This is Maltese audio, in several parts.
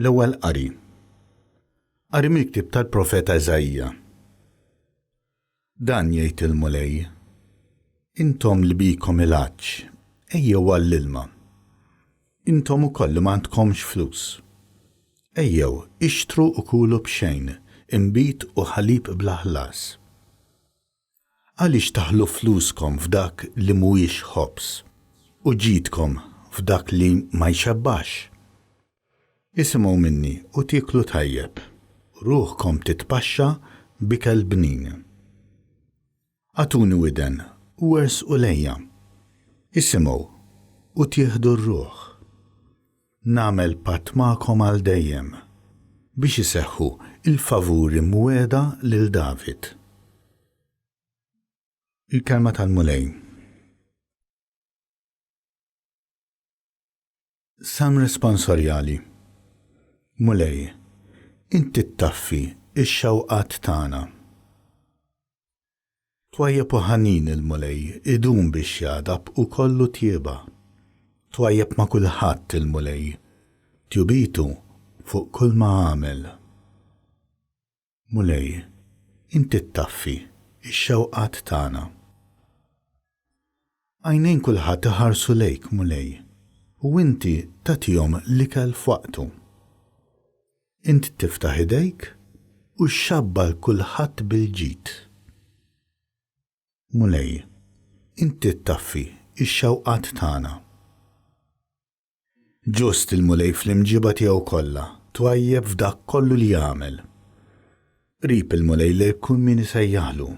L-ewwel qari. Qari mill-ktieb tal-Profeta Eżajja. Dan jgħid il-mulej: Intom li bikom il-għaġġ, ejjew għall-ilma. Intom ukoll li m'għandkomx flus. Ejjew ixtru u kulu b'xejn, imbit u ħalib bla ħlas. Għaliex taħlu fluskom f'dak li mhuwiex ħobs u ġidkom f'dak li ma jxabbax. Isimgħu minni u tieklu tajjeb, ruħkom titpaxxa bikel bnin. Għatuni widen u wersqu lejja. Isimgħu u tieħdu r-ruħ. Nagħmel patt magħkom għal dejjem biex iseħħu il-favuri mweda lil David. Il-kelma tal-mulej. Sam responsorjali. Mulej, inti ttaffi ix-xewqat tagħna. Twajjeb u ħanin il-mulej idum biex jadab u kollu tjieba. Twajjeb ma' kulħadd il-mulej, tjubitu fuq kull ma għamel. Mulej, inti ttaffi ix-xewqat tagħna. Għajnejn kulħadd iħarsu lejk, mulej, u inti tagħtihom l-ikel f'waqtu. Inti tiftaħ idejk u xabbal kulħadd bil-ġid. Mulej, inti ttaffi ix-xewqat tagħna. Ġust il-mulej fl-imġiba tiegħu kollha, twajjeb f'dak kollu li jagħmel. Qrib il-mulej lejn kull min isejjaħlu,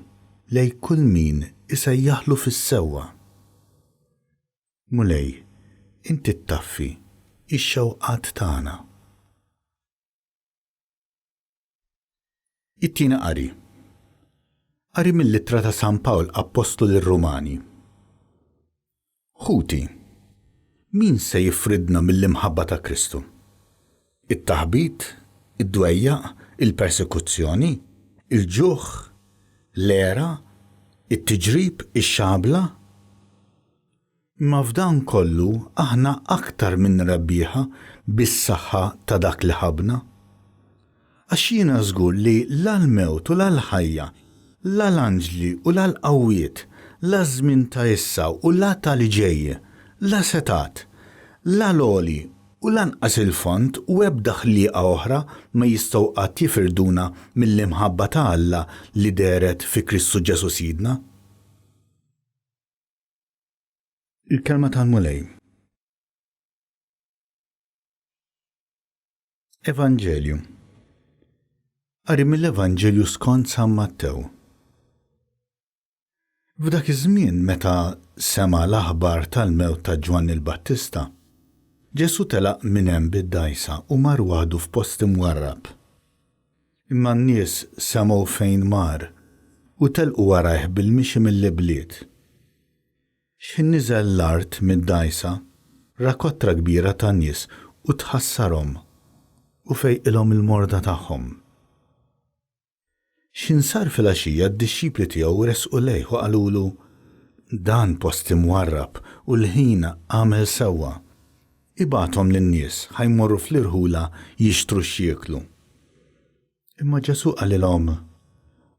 lejn kull min isejjaħlu fis-sewwa. Mulej, inti ttaffi ix-xewqat tagħna. It-tieni qari. Qari mill-Littra ta' San Pawl Apostol ir-Rumani. Ħuti, min se jifridna mill-imħabba ta' Kristu? It-taħbit, id-dwejjaq, il-persekuzzjoni, il-ġuħ, l-era, it-tiġrib, ix-xabla? Ma f'dan kollu aħna aktar minn rebbieħa bis-saħħa ta' dak li ħabna. Għax jiena żgur li l-mewt u l-ħajja, l-anġli u l-qawwiet, l-żmien ta' issa u l-ta' li ġej, l-setat, l-għoli u lanqas il-font u ebda ħlieqa oħra ma jistgħu qatt jifirduna mill-imħabba ta' Alla li deret fi Kristu Ġesu Sidna. Il-kelma tal-mulej. Evanġelju. Qari mill-Evanġelju skont San Mattew. F'dak iż-żmien meta sema l-aħbar tal-mewt ta' Ġwann il-Battista, Ġesu telaq minn hemm bid-dgħajsa u mar waħdu f'post imwarrab. Imma n-nies semgħu fejn mar u telqu warajh bil-mixi mill-bliet. X'in niżel l-art mid-dgħajsa, rakottra kbira ta' nies u tħassarhom u fejqilhom il-morda tagħhom. X'insar fil-għaxija d-dixxipli tiegħu resqu lejh u qalulu: Dan post imwarrab u l-ħin għamel sewwa. Ibagħthom lin-nies ħajmorru fl-irħula jixtru x'jieklu. Imma Ġesu qalilhom: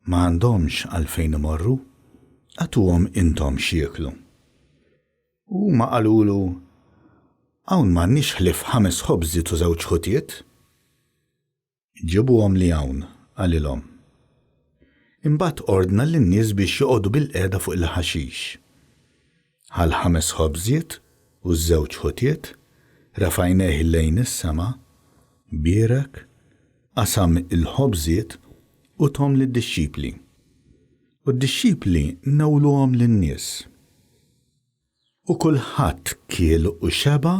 Ma għandhomx għalfejn imorru, għatuhom intom x'jieklu. Huma qalulu: Hawn m'għandniex ħlief 5 ħobżiet u 2 ħutiet? Ġibuhom li hawn, qalilhom. Imbagħad ordna lin-nies biex joqogħdu bil-qiegħda fuq il-ħaxix. Ħal 5 ħobżiet u 2 ħutiet, rafajnejh lejn is-sema, bierek, qasam il-ħobżiet u tom lid-dixxipli. U d-dixxipli nawluhom lin-nies. U kulħadd kiel u xeba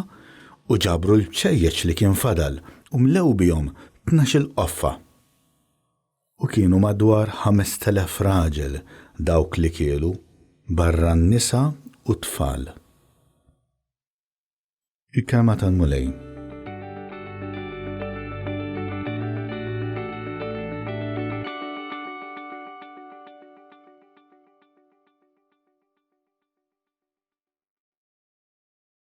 u ġabru l-bċejjeċ li kien fadal u mlew bihom 12 qoffa. U kienu madwar 5,000 raġel dawk li kielu barra n-nisa u tfal. Il-kelma tal-mulej.